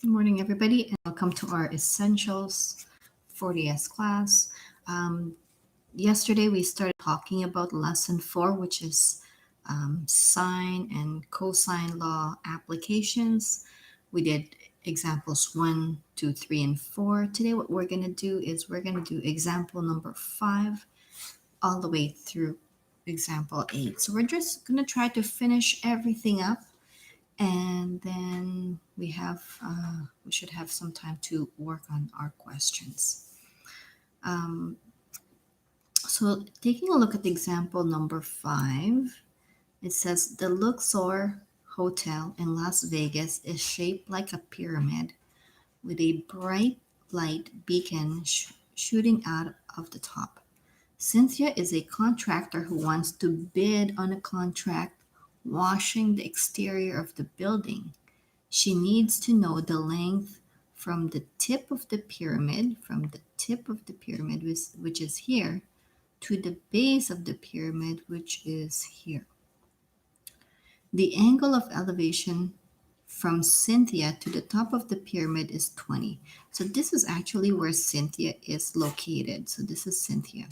Good morning, everybody, and welcome to our Essentials 40S class. Yesterday, we started talking about lesson 4, which is sine and cosine law applications. We did examples 1, 2, 3, and 4. Today, what we're going to do is we're going to do example number 5 all the way through example 8. So we're just going to try to finish everything up, and then we should have some time to work on our questions. So taking a look at example number 5, it says the Luxor Hotel in Las Vegas is shaped like a pyramid with a bright light beacon shooting out of the top. Cynthia is a contractor who wants to bid on a contract washing the exterior of the building. She needs to know the length from the tip of the pyramid, which is here, to the base of the pyramid, which is here. The angle of elevation from Cynthia to the top of the pyramid is 20. So this is actually where Cynthia is located. So this is Cynthia.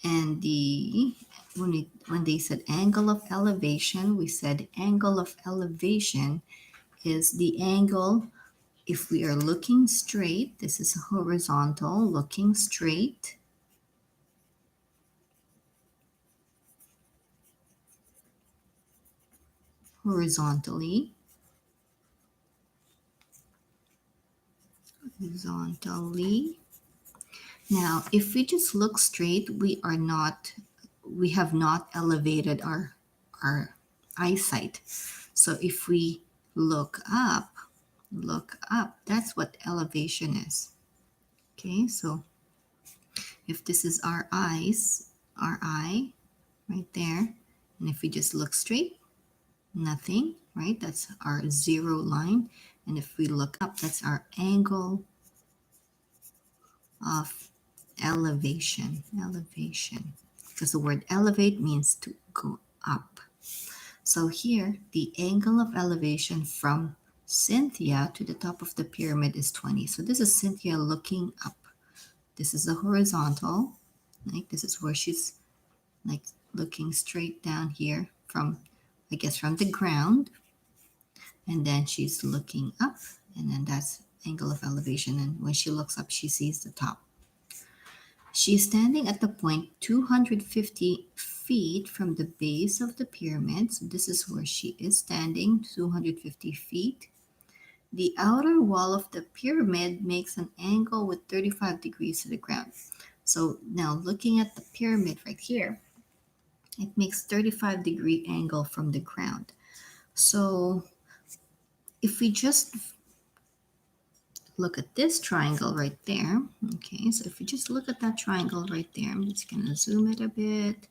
And when they said angle of elevation, we said angle of elevation is the angle. If we are looking straight, this is horizontal, looking straight. Horizontally. Now, if we just look straight, we have not elevated our eyesight. So if we look up, that's what elevation is. Okay, so if this is our eye right there, and if we just look straight, nothing, right? That's our zero line. And if we look up, that's our angle of elevation, because the word elevate means to go up. So here, the angle of elevation from Cynthia to the top of the pyramid is 20. So this is Cynthia looking up. This is the horizontal, like this is where she's like looking straight down here from the ground. And then she's looking up, and then that's angle of elevation. And when she looks up, she sees the top. She's standing at the point 250 feet from the base of the pyramid. So this is where she is standing, 250 feet. The outer wall of the pyramid makes an angle with 35 degrees to the ground. So now looking at the pyramid right here, it makes 35-degree angle from the ground. So if we just look at this triangle right there, okay, so if we just look at that triangle right there, I'm just going to zoom it a bit.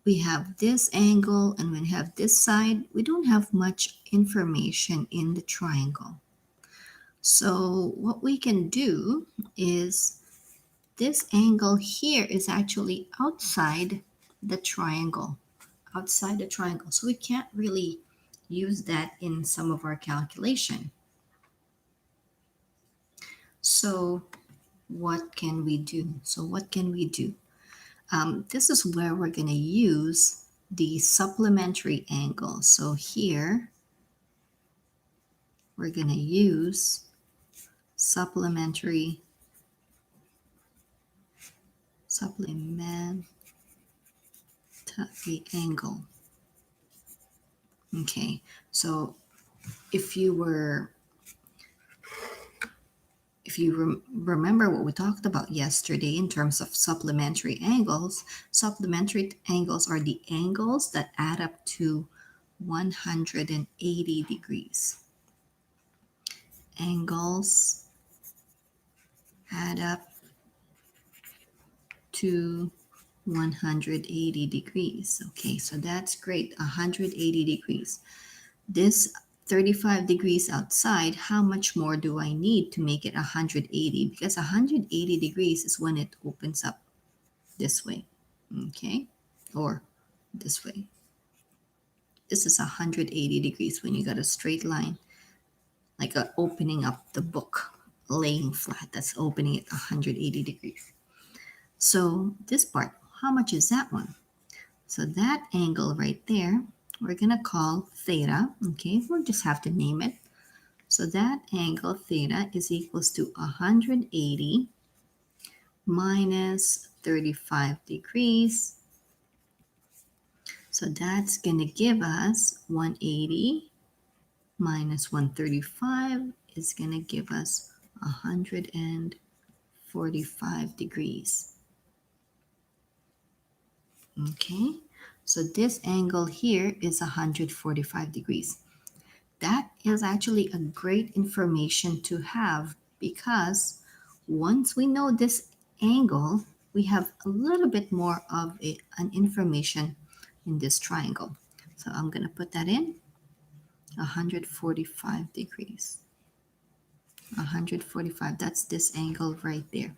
We have this angle and we have this side. We don't have much information in the triangle. So what we can do is this angle here is actually outside the triangle. So we can't really use that in some of our calculation. So what can we do? This is where we're going to use the supplementary angle. So here we're going to use supplementary angle. Okay, so if you remember what we talked about yesterday in terms of supplementary angles are the angles that add up to 180 degrees. Angles add up to 180 degrees. Okay, so that's great, 180 degrees. This 35 degrees outside, how much more do I need to make it 180? Because 180 degrees is when it opens up this way, okay? Or this way. This is 180 degrees when you got a straight line, like a opening up the book, laying flat. That's opening it 180 degrees. So this part, how much is that one? So that angle right there, we're going to call theta. Okay, we'll just have to name it. So that angle theta is equals to 180 minus 35 degrees. So that's going to give us 180 minus 135 is going to give us 145 degrees. Okay, so this angle here is 145 degrees. That is actually a great information to have because once we know this angle, we have a little bit more of an information in this triangle. So I'm going to put that in 145 degrees. 145, that's this angle right there.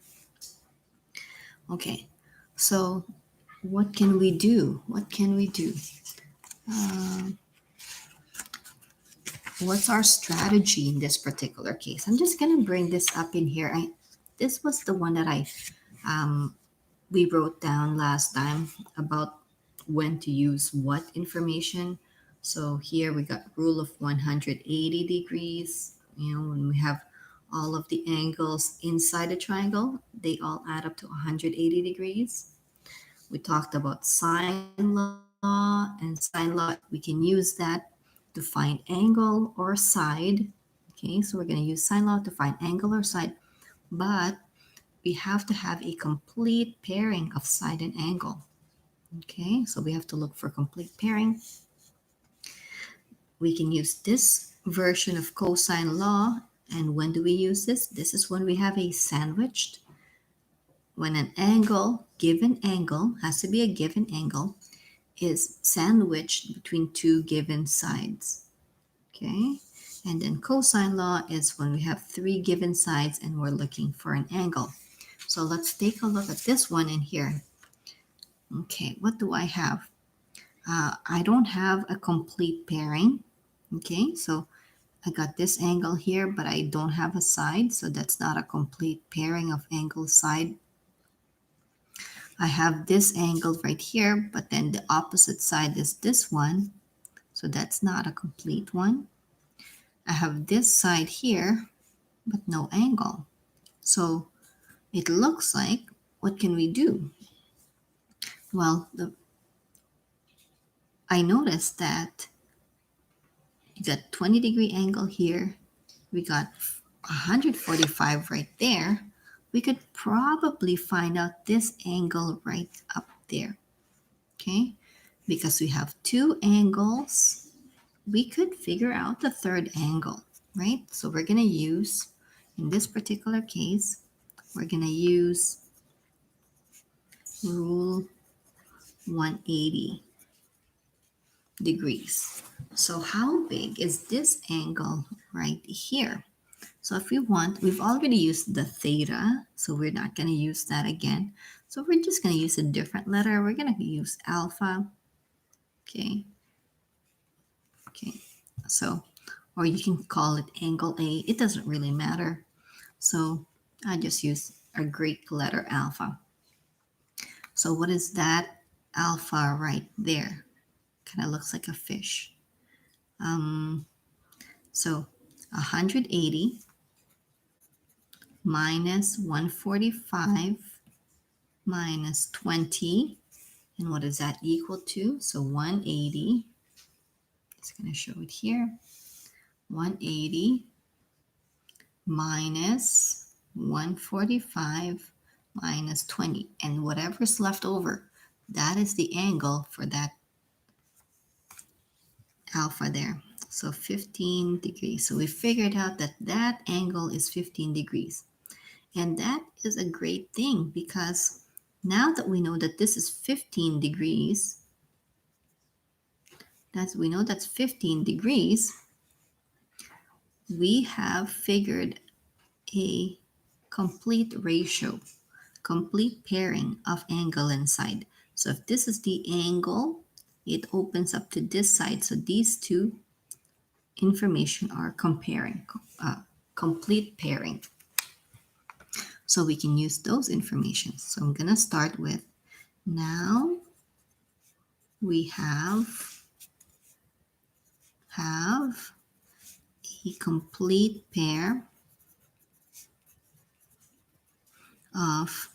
Okay, so what can we do? What can we do? What's our strategy in this particular case? I'm just going to bring this up in here. This was the one that um, we wrote down last time about when to use what information. So here we got rule of 180 degrees. You know, when we have all of the angles inside a triangle, they all add up to 180 degrees. We talked about sine law, and sine law, we can use that to find angle or side. Okay, so we're going to use sine law to find angle or side, but we have to have a complete pairing of side and angle. Okay, so we have to look for complete pairing. We can use this version of cosine law. And when do we use this? This is when we have a sandwiched. When an angle, given angle, has to be a given angle, is sandwiched between two given sides. Okay, and then cosine law is when we have three given sides and we're looking for an angle. So let's take a look at this one in here. Okay, what do I have? I don't have a complete pairing. Okay, so I got this angle here, but I don't have a side, so that's not a complete pairing of angle side. I have this angle right here, but then the opposite side is this one, so that's not a complete one. I have this side here, but no angle. So it looks like, what can we do? Well, I noticed that you got 20-degree angle here. We got 145 right there. We could probably find out this angle right up there. Okay, because we have two angles, we could figure out the third angle, right? So we're going to use, in this particular case, we're going to use rule 180 degrees. So how big is this angle right here? So if we want, we've already used the theta, so we're not going to use that again. So we're just going to use a different letter. We're going to use alpha. Okay. Okay. So, or you can call it angle A. It doesn't really matter. So I just use a Greek letter alpha. So what is that alpha right there? Kind of looks like a fish. So 180 minus 145 minus 20. And what does that equal to? So 180, it's going to show it here. 180 minus 145 minus 20. And whatever's left over, that is the angle for that alpha there. So 15 degrees. So we figured out that that angle is 15 degrees. And that is a great thing because now that we know that this is 15 degrees, we know that's 15 degrees, we have figured a complete ratio, complete pairing of angle and side. So if this is the angle it opens up to this side. So these two information are comparing, complete pairing. So we can use those information. So I'm going to start with, now we have a complete pair of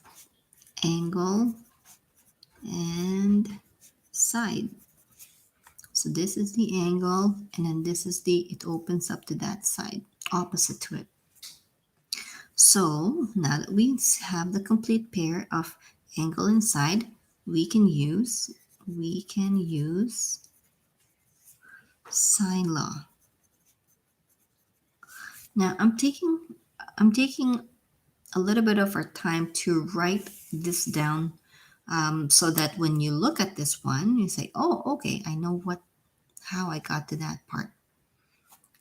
angle and side. So this is the angle, and then this is it opens up to that side, opposite to it. So now that we have the complete pair of angle and side, we can use sine law. Now I'm taking a little bit of our time to write this down, so that when you look at this one, you say, oh, okay, I know how I got to that part.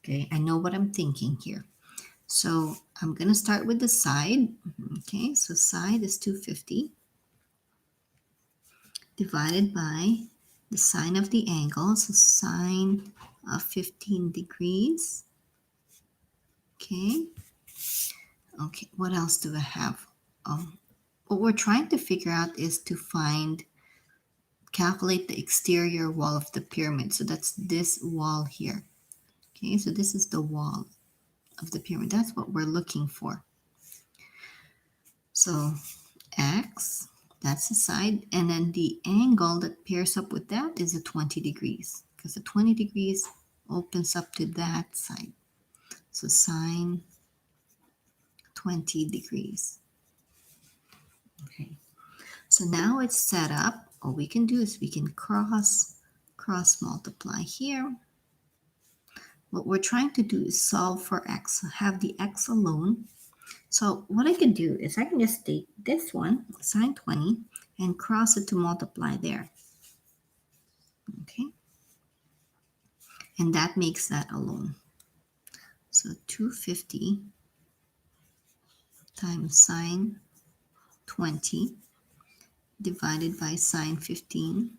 Okay, I know what I'm thinking here. So I'm going to start with the side. Okay, so side is 250 divided by the sine of the angle, so sine of 15 degrees. Okay, what else do I have? What we're trying to figure out is to calculate the exterior wall of the pyramid. So that's this wall here. Okay, so this is the wall of the pyramid. That's what we're looking for. So x, that's the side, and then the angle that pairs up with that is a 20 degrees, because the 20 degrees opens up to that side. So sine 20 degrees. Okay, so now it's set up. All we can do is we can cross multiply here. What we're trying to do is solve for x, have the x alone. So what I can do is I can just take this one, sine 20, and cross it to multiply there. Okay, and that makes that alone. So 250 times sine 20 divided by sine 15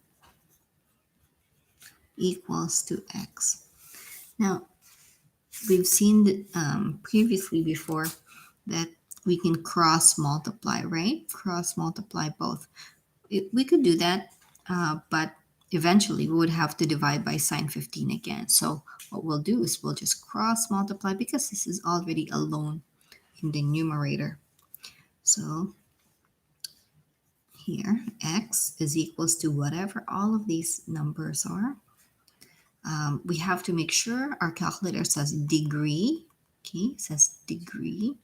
equals to x. Now, we've seen that, previously before that we can cross multiply, right? Cross multiply both. We could do that, but eventually we would have to divide by sine 15 again. So what we'll do is we'll just cross multiply, because this is already alone in the numerator. So here, x is equals to whatever all of these numbers are. We have to make sure our calculator says degree. Okay, it says degree.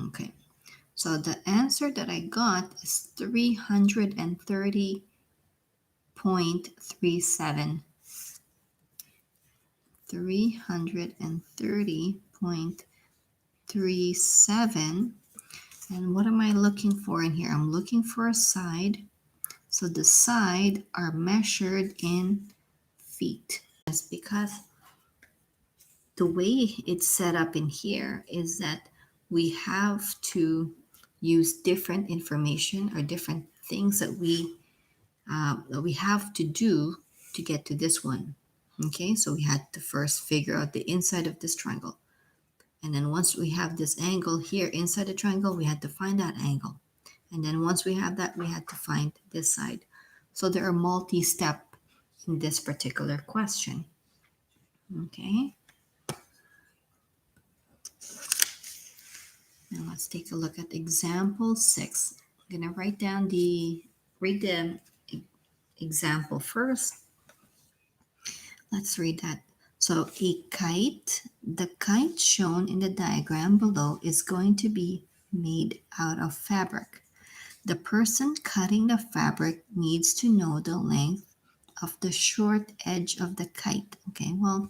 Okay, so the answer that I got is 330.37. 330.37. And what am I looking for in here? I'm looking for a side. So the side are measured in feet. That's because the way it's set up in here is that we have to use different information or different things that we have to do to get to this one. Okay, so we had to first figure out the inside of this triangle. And then once we have this angle here inside the triangle, we had to find that angle. And then once we have that, we had to find this side. So there are multi-step in this particular question. Okay. Now let's take a look at example 6. I'm going to read the example first. Let's read that. So the kite shown in the diagram below is going to be made out of fabric. The person cutting the fabric needs to know the length of the short edge of the kite. Okay, well,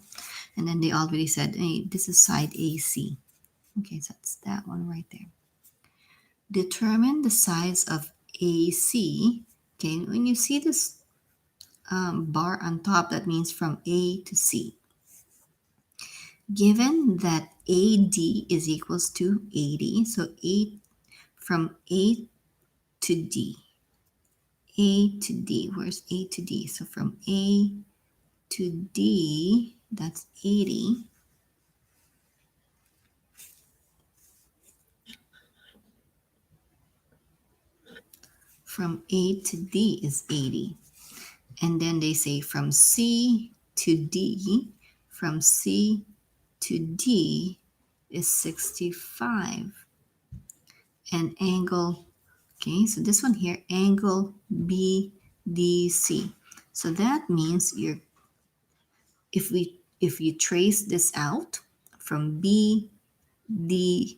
and then they already said, hey, this is side AC. Okay, so that's that one right there. Determine the size of AC. Okay, when you see this bar on top, that means from A to C. Given that AD is equals to 80, so 8 from A to D. A to D, where's A to D? So from A to D, that's 80. From A to D is 80. And then they say from C to D, from C to D is 65. And angle, okay, so this one here, angle BDC. So that means if you trace this out from BDC,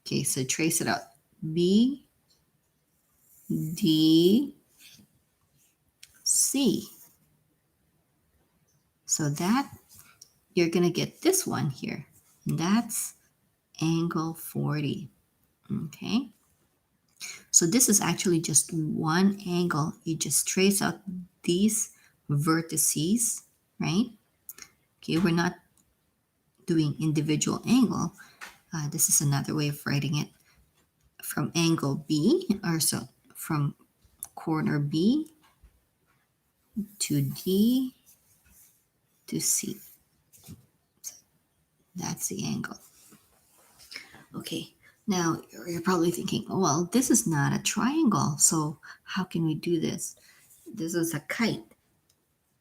okay, so trace it out. BDC. So that you're going to get this one here. And that's angle 40. Okay. So this is actually just one angle. You just trace out these vertices, right? Okay, we're not doing individual angle. This is another way of writing it. From angle B, or so from corner B to D to C. That's the angle. Okay, now you're probably thinking, oh, well, this is not a triangle, so how can we do this? This is a kite.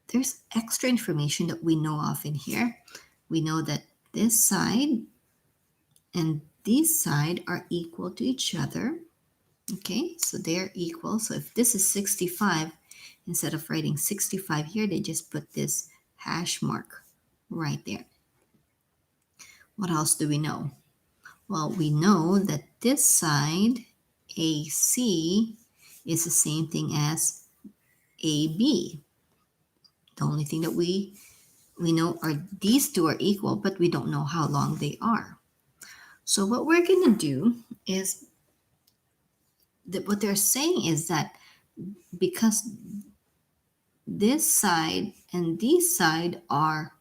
There's extra information that we know of in here. We know that this side and this side are equal to each other. Okay, so they're equal. So if this is 65, instead of writing 65 here, they just put this hash mark right there. What else do we know? Well, we know that this side, AC, is the same thing as AB. The only thing that we know are these two are equal, but we don't know how long they are. So what we're going to do is that what they're saying is that because this side and this side are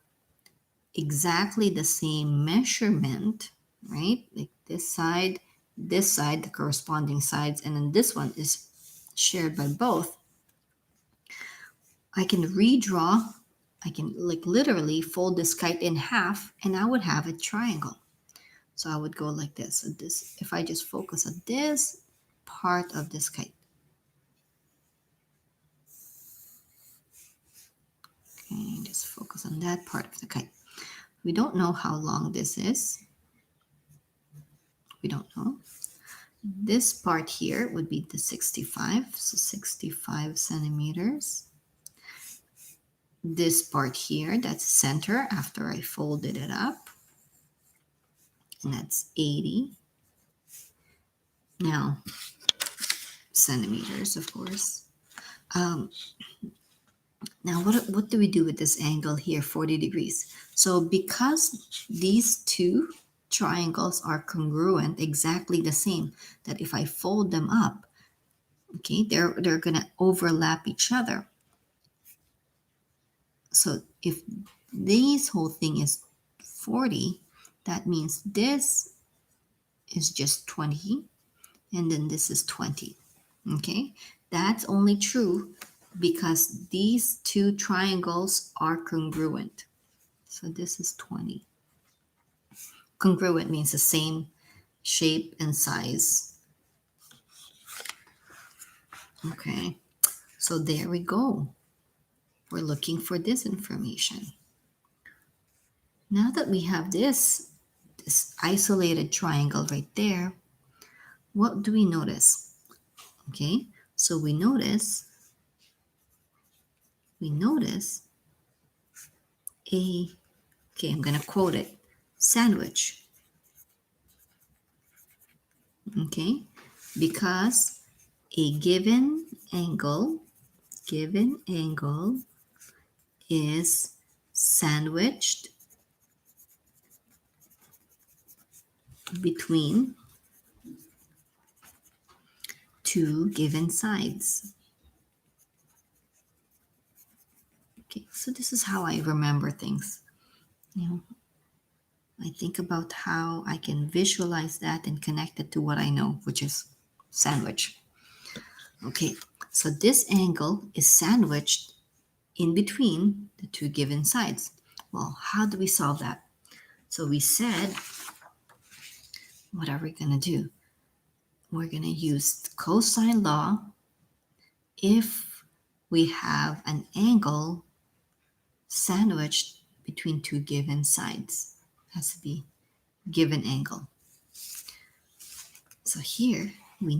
exactly the same measurement, right? Like this side, the corresponding sides, and then this one is shared by both. I can redraw, I can like literally fold this kite in half and I would have a triangle. So I would go like this. So this, if I just focus on this part of this kite. Okay, just focus on that part of the kite. We don't know how long this is. We don't know. This part here would be the 65, so 65 centimeters. This part here, that's center after I folded it up, and that's 80. Now, centimeters, of course. Now, what do we do with this angle here, 40 degrees? So because these two triangles are congruent, exactly the same, that if I fold them up, okay, they're going to overlap each other. So if this whole thing is 40, that means this is just 20, and then this is 20. Okay, that's only true because these two triangles are congruent. So this is 20. Congruent means the same shape and size. Okay, so there we go. We're looking for this information. Now that we have this isolated triangle right there, what do we notice? Okay, so we notice a, okay, I'm going to quote it, sandwich. Okay, because a given angle is sandwiched between two given sides. Okay, so this is how I remember things. You know, I think about how I can visualize that and connect it to what I know, which is sandwich. Okay, so this angle is sandwiched in between the two given sides. Well, how do we solve that? So we said, what are we going to do? We're going to use the cosine law if we have an angle sandwiched between two given sides. It has to be given angle. So here we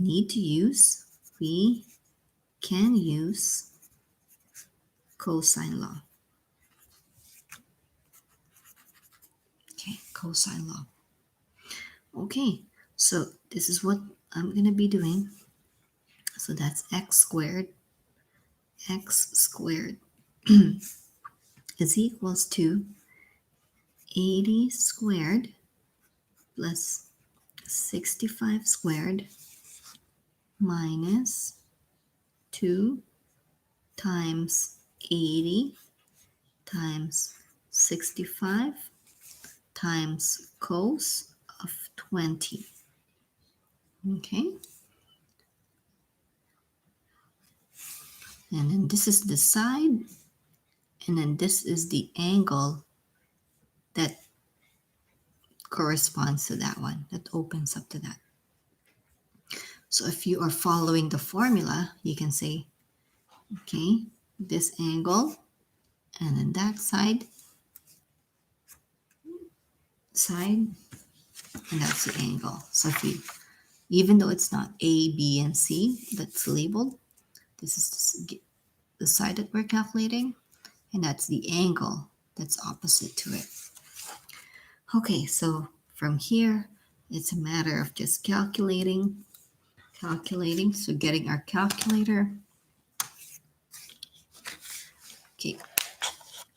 can use cosine law. Okay, cosine law. Okay, so this is what I'm going to be doing. So that's x squared is equals to 80 squared plus 65 squared minus 2 times 80 times 65 times cos of 20. Okay, and then this is the side, and then this is the angle that corresponds to that one, that opens up to that. So if you are following the formula, you can say, okay, this angle, and then that side, and that's the angle. So if you, even though it's not A, B, and C that's labeled, this is the side that we're calculating, and that's the angle that's opposite to it. Okay, so from here, it's a matter of just calculating. So getting our calculator. Okay,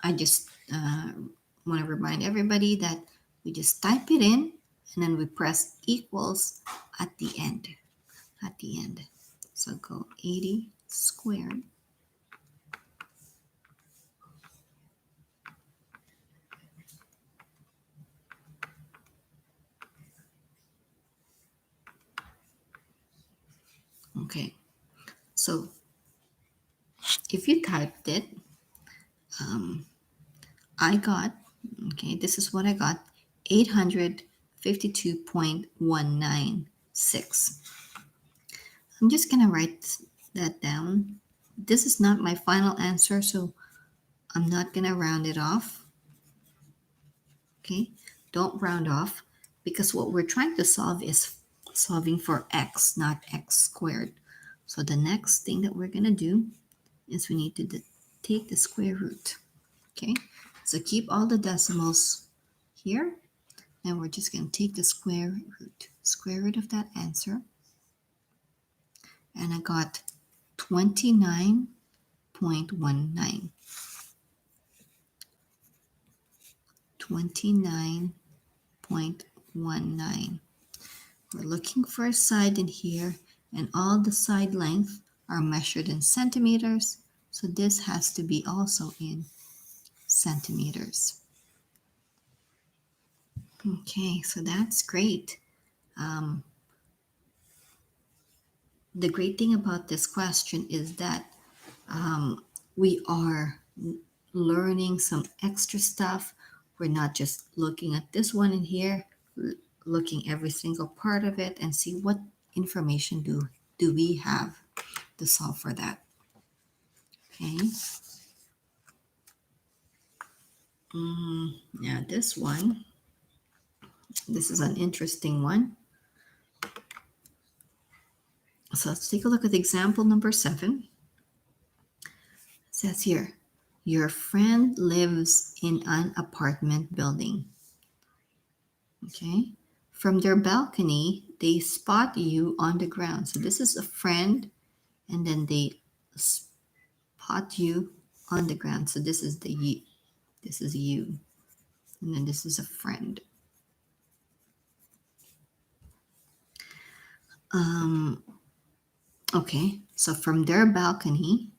I just want to remind everybody that we just type it in and then we press equals at the end. So go 80 squared. Okay, so if you typed it, I got, okay, this is what I got, 852.196. I'm just going to write that down. This is not my final answer, so I'm not going to round it off. Okay, don't round off because what we're trying to solve is solving for x, not x squared. So the next thing that we're going to do is we need to take the square root. Okay, so keep all the decimals here, and we're just going to take the square root of that answer, and I got 29.19. 29.19. We're looking for a side in here, and all the side length are measured in centimeters, so this has to be also in centimeters. Okay, so that's great. The great thing about this question is that we are learning some extra stuff. We're not just looking at this one in here, looking every single part of it and see what information do we have to solve for that. Okay. Yeah, this is an interesting one. So let's take a look at example number 7. It says here, your friend lives in an apartment building. Okay. From their balcony, they spot you on the ground. So this is a friend, and then they spot you on the ground. So this is this is you, and then this is a friend. Okay, so from their balcony,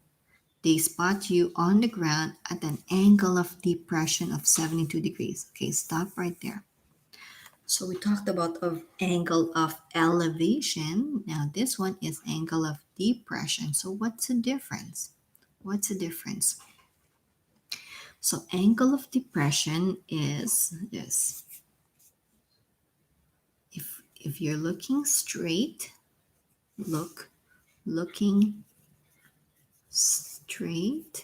They spot you on the ground at an angle of depression of 72 degrees. Okay, stop right there. So we talked about of angle of elevation. Now this one is angle of depression. So what's the difference? What's the difference? So angle of depression is this. If you're looking straight, looking straight.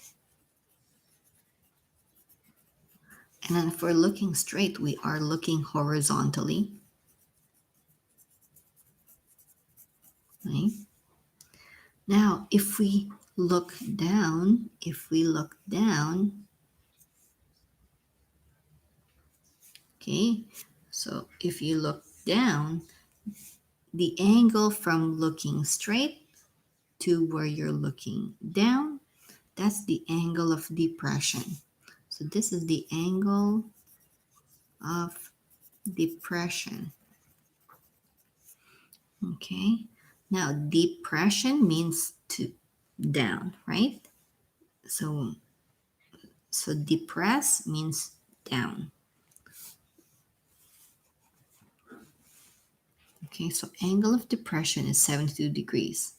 And then if we're looking straight, we are looking horizontally. Right? Now, if we look down, okay, so if you look down, the angle from looking straight to where you're looking down, that's the angle of depression. So this is the angle of depression. Okay. Now depression means to down, right? So depress means down. Okay, so angle of depression is 72 degrees.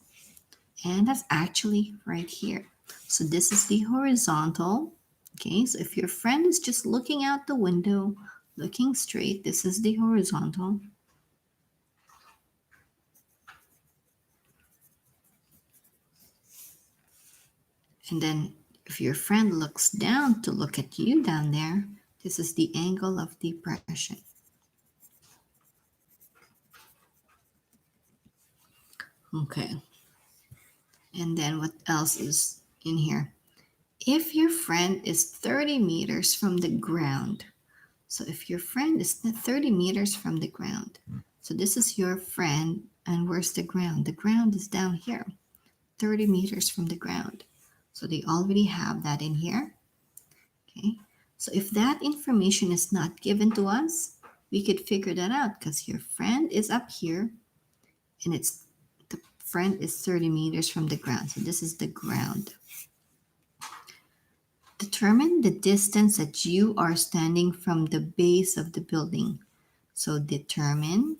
And that's actually right here. So this is the horizontal. Okay, so if your friend is just looking out the window, looking straight, this is the horizontal. And then if your friend looks down to look at you down there, this is the angle of depression. Okay. And then what else is in here? If your friend is 30 meters from the ground, so if your friend is 30 meters from the ground, so this is your friend, and where's the ground? The ground is down here, 30 meters from the ground. So they already have that in here. Okay. So if that information is not given to us, we could figure that out because your friend is up here and the friend is 30 meters from the ground. So this is the ground. Determine the distance that you are standing from the base of the building. So determine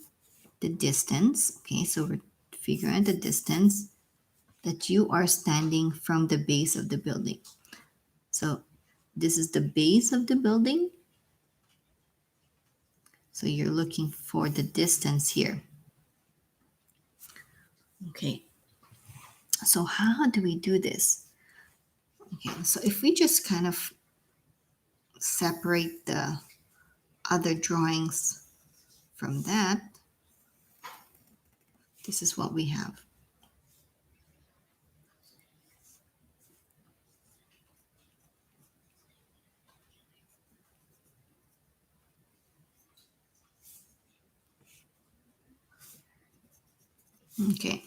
the distance. Okay, so we're figuring out the distance that you are standing from the base of the building. So this is the base of the building. So you're looking for the distance here. Okay, so how do we do this? Okay, so if we just kind of separate the other drawings from that, this is what we have. Okay,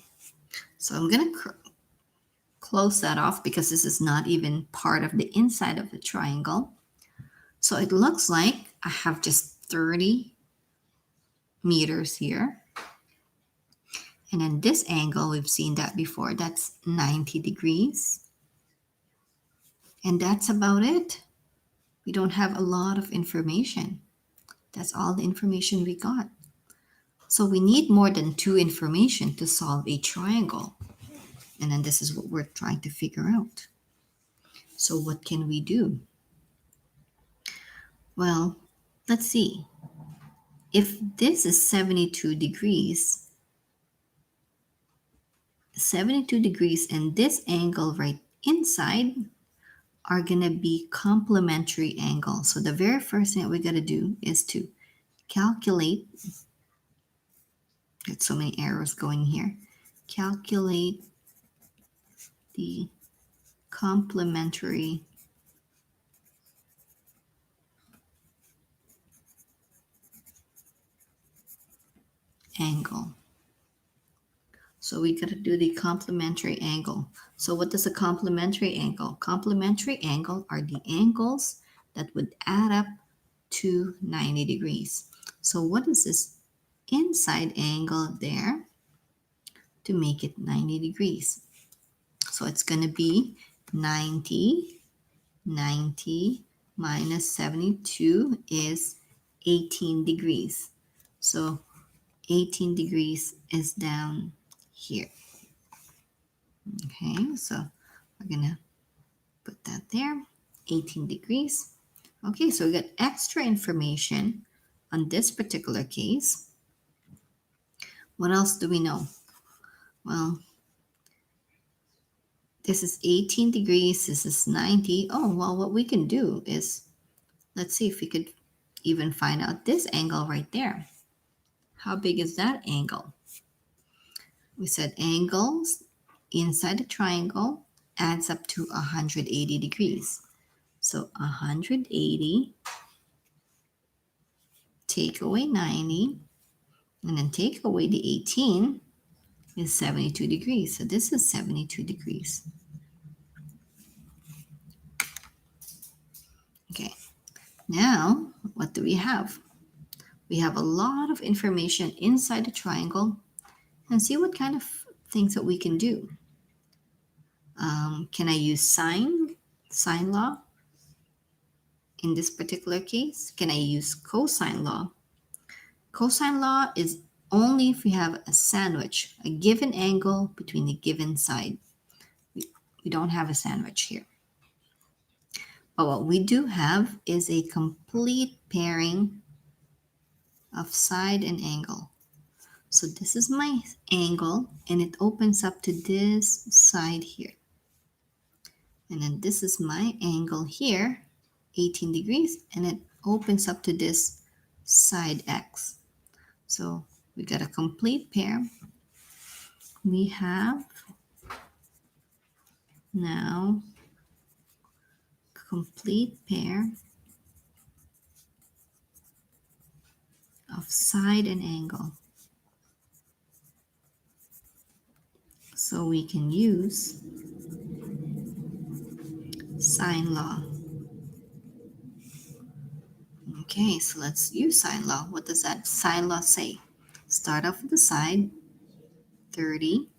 so I'm going to close that off because this is not even part of the inside of the triangle. So it looks like I have just 30 meters here. And then this angle, we've seen that before, that's 90 degrees. And that's about it. We don't have a lot of information. That's all the information we got. So we need more than two information to solve a triangle. And then this is what we're trying to figure out. So what can we do? Well, let's see. If this is 72 degrees, 72 degrees and this angle right inside are going to be complementary angles. So the very first thing that we got to do is to calculate, got so many arrows going here, calculate the complementary angle. So we got to do the complementary angle. So what is a complementary angle? Complementary angle are the angles that would add up to 90 degrees. So what is this inside angle there to make it 90 degrees? So it's going to be 90. 90 minus 72 is 18 degrees. So 18 degrees is down here. Okay, so we're gonna put that there, 18 degrees. Okay, so we got extra information on this particular case. What else do we know? Well, this is 18 degrees, this is 90. Oh, well, what we can do is, let's see if we could even find out this angle right there. How big is that angle? We said angles inside the triangle adds up to 180 degrees. So 180, take away 90, and then take away the 18 is 72 degrees. So this is 72 degrees. Okay, now what do we have? We have a lot of information inside the triangle, and see what kind of things that we can do. Can I use sine law in this particular case? Can I use cosine law? Cosine law is only if we have a sandwich, a given angle between a given side. We don't have a sandwich here. But what we do have is a complete pairing of side and angle. So this is my angle, and it opens up to this side here. And then this is my angle here, 18 degrees, and it opens up to this side x. So we got a complete pair. We have now complete pair of side and angle. So we can use sine law. Okay, so let's use sine law. What does that sine law say? Start off with the side, 30,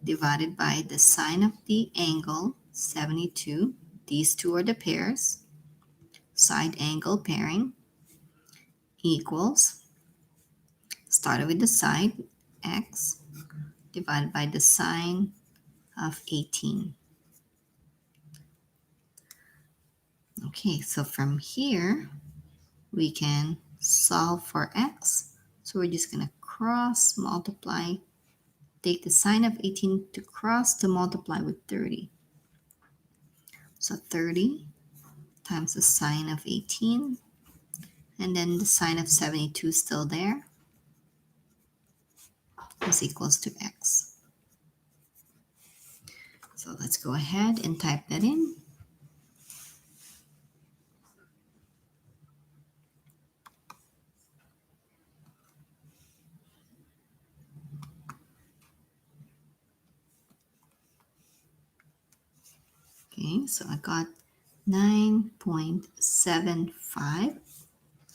divided by the sine of the angle, 72. These two are the pairs. Side angle pairing equals, started with the side, x, divided by the sine of 18. Okay, so from here, we can solve for x. So we're just going to cross multiply, take the sine of 18 to cross to multiply with 30. So 30 times the sine of 18, and then the sine of 72 is still there, is equals to x. So let's go ahead and type that in. Okay, so I got 9.75.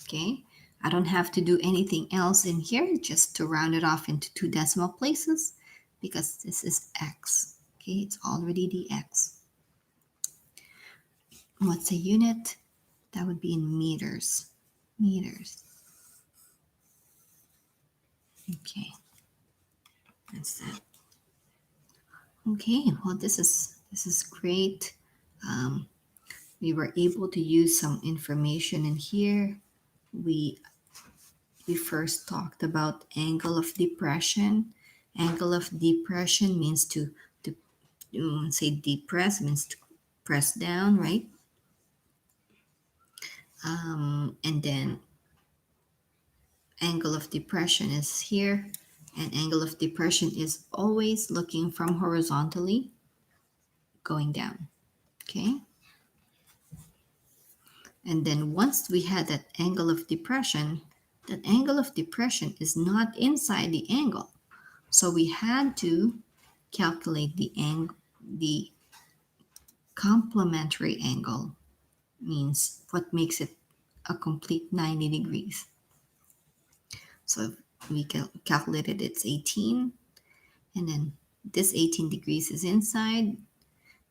Okay, I don't have to do anything else in here, just to round it off into two decimal places, because this is x. Okay, it's already the x. What's a unit? That would be in meters. Meters. Okay, that's that. Okay, well, this is great. We were able to use some information in here. We first talked about angle of depression. Angle of depression means to say depress means to press down, right? And then angle of depression is here, and angle of depression is always looking from horizontally going down. Okay, and then once we had that angle of depression is not inside the angle, so we had to calculate the complementary angle, means what makes it a complete 90 degrees. So we calculated it's 18, and then this 18 degrees is inside.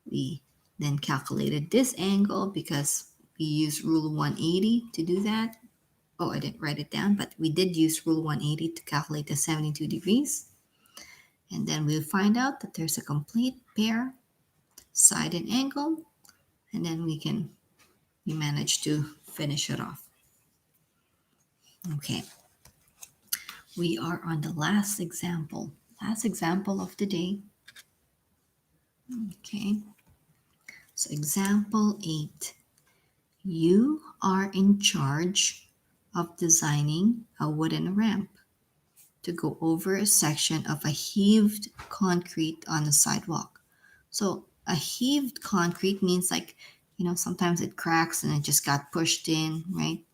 We then calculated this angle because we use rule 180 to do that. Oh, I didn't write it down, but we did use rule 180 to calculate the 72 degrees. And then we'll find out that there's a complete pair, side and angle, and then we manage to finish it off. Okay, we are on the last example of the day. Okay, so example 8. You are in charge of designing a wooden ramp to go over a section of a heaved concrete on the sidewalk. So a heaved concrete means like, sometimes it cracks and it just got pushed in, right?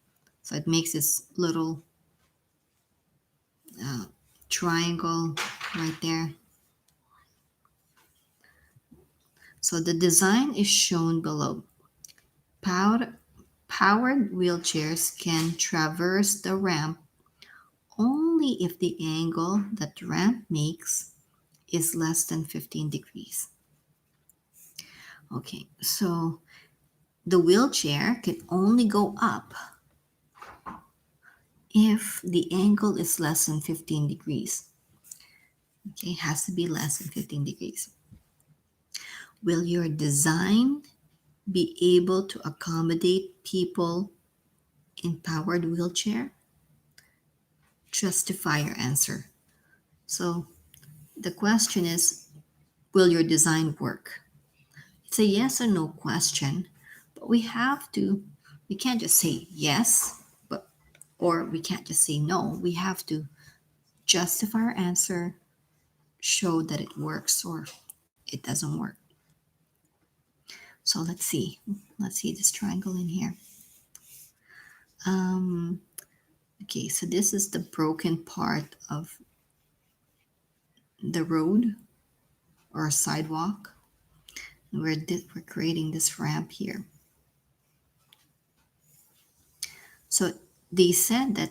So it makes this little triangle right there. So the design is shown below. Powered wheelchairs can traverse the ramp only if the angle that the ramp makes is less than 15 degrees. Okay, so the wheelchair can only go up if the angle is less than 15 degrees. Okay, it has to be less than 15 degrees. Will your design be able to accommodate people in powered wheelchair? Justify your answer. So the question is, will your design work? It's a yes or no question, but we can't just say yes, or we can't just say no. We have to justify our answer, show that it works or it doesn't work. So let's see this triangle in here. Okay, so this is the broken part of the road or sidewalk. We're creating this ramp here. So they said that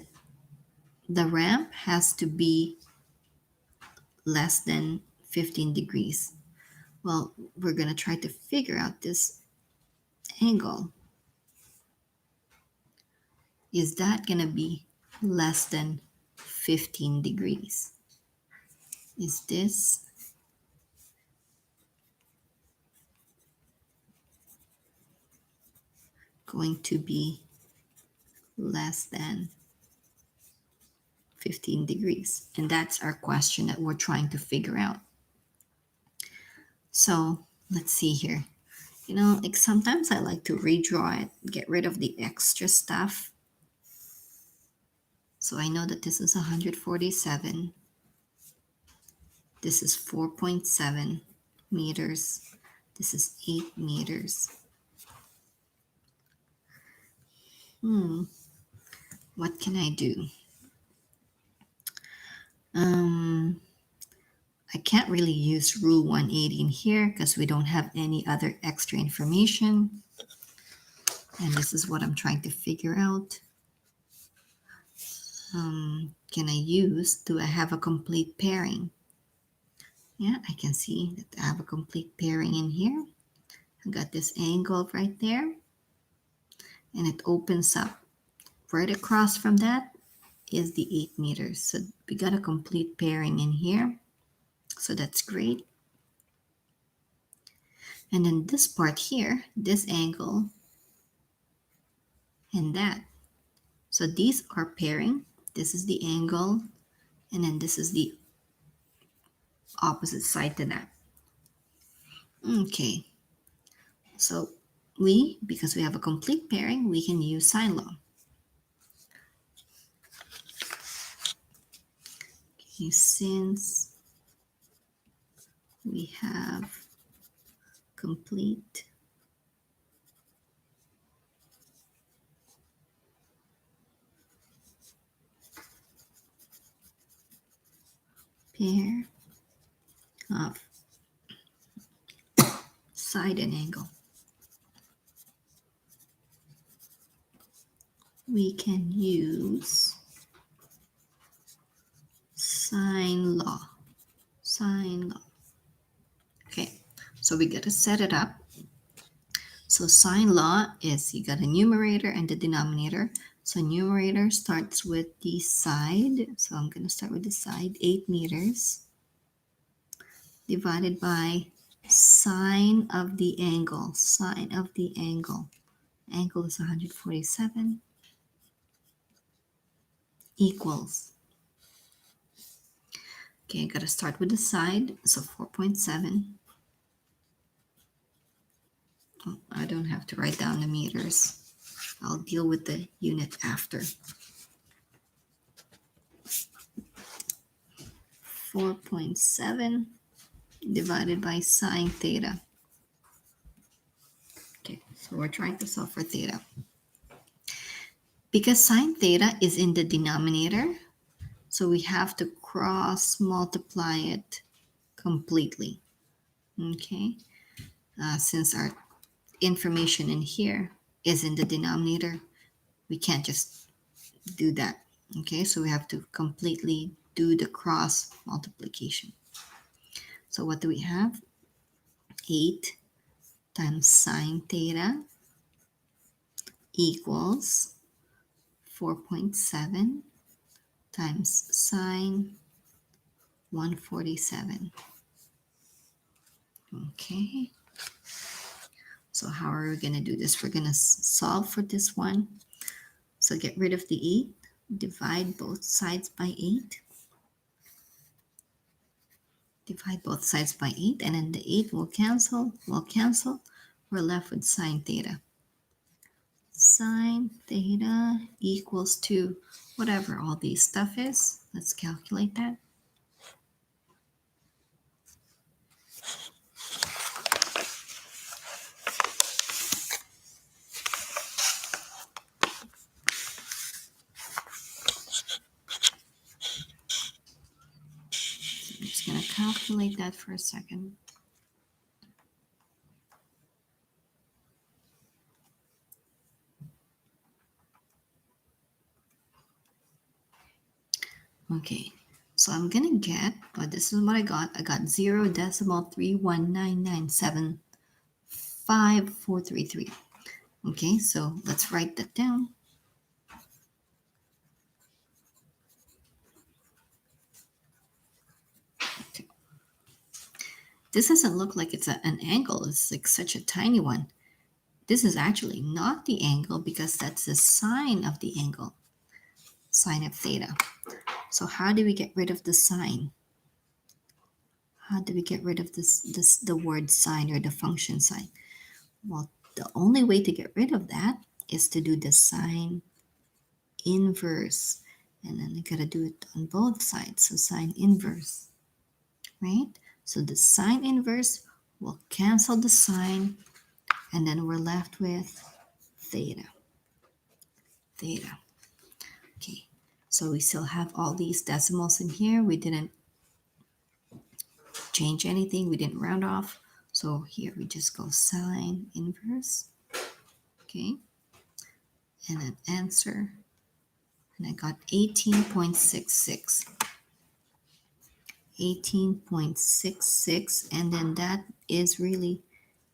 the ramp has to be less than 15 degrees. Well, we're going to try to figure out this angle. Is that going to be less than 15 degrees? Is this going to be less than 15 degrees? And that's our question that we're trying to figure out. So let's see here. Like sometimes I like to redraw it, get rid of the extra stuff. So I know that this is 147. This is 4.7 meters. This is 8 meters. What can I do? I can't really use rule 180 in here because we don't have any other extra information. And this is what I'm trying to figure out. Do I have a complete pairing? Yeah, I can see that I have a complete pairing in here. I got this angle right there. And it opens up. Right across from that is the 8 meters. So we got a complete pairing in here. So that's great. And then this part here, this angle, and that. So these are pairing. This is the angle, and then this is the opposite side to that. Okay. So because we have a complete pairing, we can use sine law. Okay, since we have complete pair of side and angle, we can use sine law. Okay, so we got to set it up. So sine law is you got a numerator and the denominator. So numerator starts with the side. So I'm going to start with the side, 8 meters divided by sine of the angle. Sine of the angle. Angle is 147 equals. Okay, I got to start with the side. So 4.7. Oh, I don't have to write down the meters. I'll deal with the unit after. 4.7 divided by sine theta. Okay, so we're trying to solve for theta. Because sine theta is in the denominator, so we have to cross multiply it completely. Okay, since our information in here is in the denominator, we can't just do that. Okay, so we have to completely do the cross multiplication. So what do we have? 8 times sine theta equals 4.7 times sine 147. Okay. So how are we going to do this? We're going to solve for this one. So get rid of the 8. Divide both sides by 8. Divide both sides by 8. And then the 8 will cancel. We're left with sine theta. Sine theta equals to whatever all these stuff is. Let's calculate that. I'm just going to calculate that for a second. Okay, so I'm gonna get, this is what I got. I got 0.319755433. Okay, so let's write that down. Okay. This doesn't look like it's an angle. It's like such a tiny one. This is actually not the angle because that's the sine of the angle, sine of theta. So how do we get rid of the sine? How do we get rid of the word sine or the function sine? Well, the only way to get rid of that is to do the sine inverse. And then you gotta do it on both sides. So sine inverse, right? So the sine inverse will cancel the sine, and then we're left with theta. Theta. Okay, so we still have all these decimals in here. We didn't change anything. We didn't round off. So here we just go sine inverse. Okay, and then answer. And I got 18.66. 18.66, and then that is really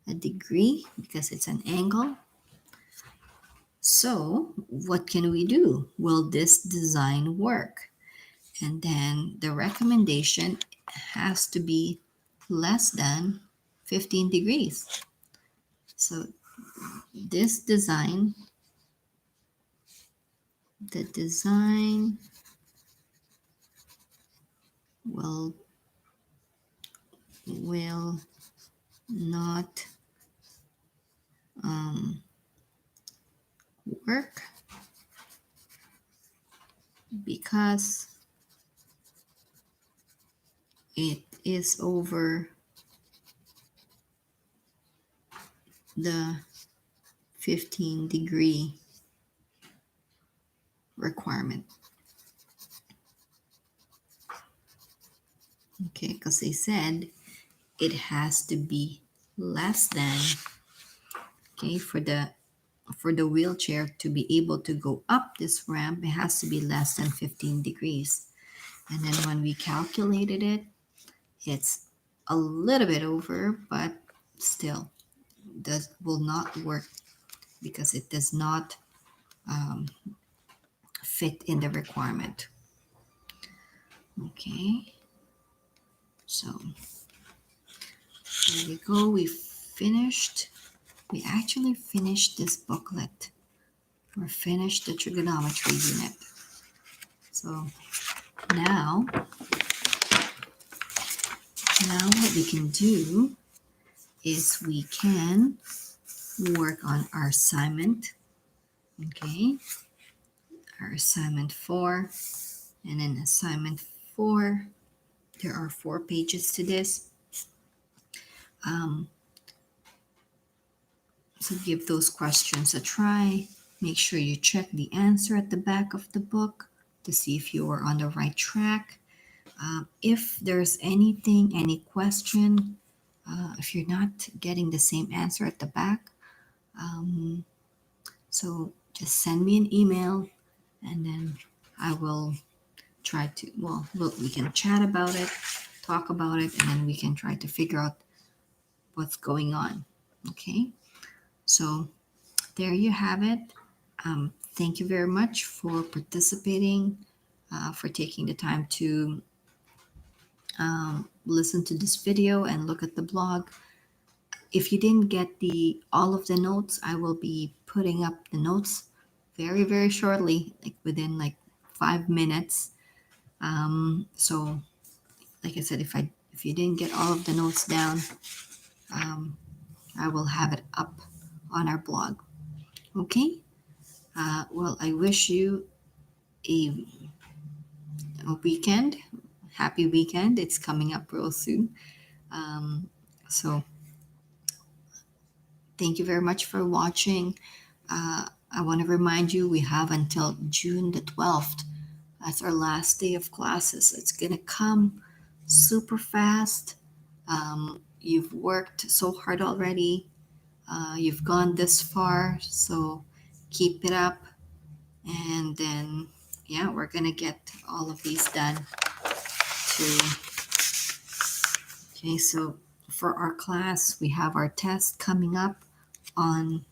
a degree because it's an angle. So what can we do? Will this design work? And then the recommendation has to be less than 15 degrees. So this design, the design will not work because it is over the 15-degree requirement. Okay, because they said it has to be less than, okay, for the wheelchair to be able to go up this ramp, it has to be less than 15 degrees. And then when we calculated it, it's a little bit over, but still will not work because it does not fit in the requirement. Okay, so there we go. We finished. We actually finished this booklet. We finished the trigonometry unit. So now what we can do is we can work on our assignment. Okay, our assignment 4, and then assignment 4. There are 4 pages to this. So give those questions a try. Make sure you check the answer at the back of the book to see if you are on the right track. If there's anything, any question, if you're not getting the same answer at the back, so just send me an email, and then I will try to, we can chat about it, talk about it, and then we can try to figure out what's going on. Okay, so there you have it. Thank you very much for participating, for taking the time to listen to this video and look at the blog. If you didn't get all of the notes, I will be putting up the notes very, very shortly, like within like 5 minutes. So like I said, if you didn't get all of the notes down, I will have it up on our blog. Okay. Well, I wish you a weekend. Happy weekend. It's coming up real soon. So thank you very much for watching. I want to remind you we have until June the 12th. That's our last day of classes. It's going to come super fast. You've worked so hard already. You've gone this far, so keep it up. And then, yeah, we're going to get all of these done too. Okay, so for our class, we have our test coming up on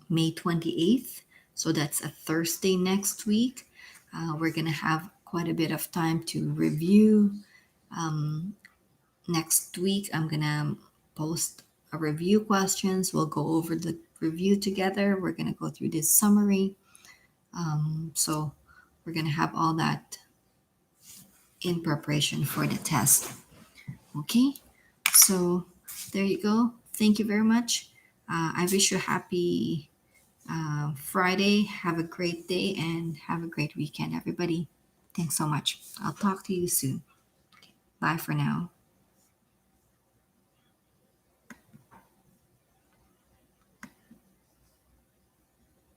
May 28th. So that's a Thursday next week. We're going to have quite a bit of time to review. Next week, I'm going to post a review questions. We'll go over the review together. We're going to go through this summary. So we're going to have all that in preparation for the test. Okay, so there you go. Thank you very much. I wish you a happy Friday. Have a great day and have a great weekend, everybody. Thanks so much. I'll talk to you soon. Bye for now.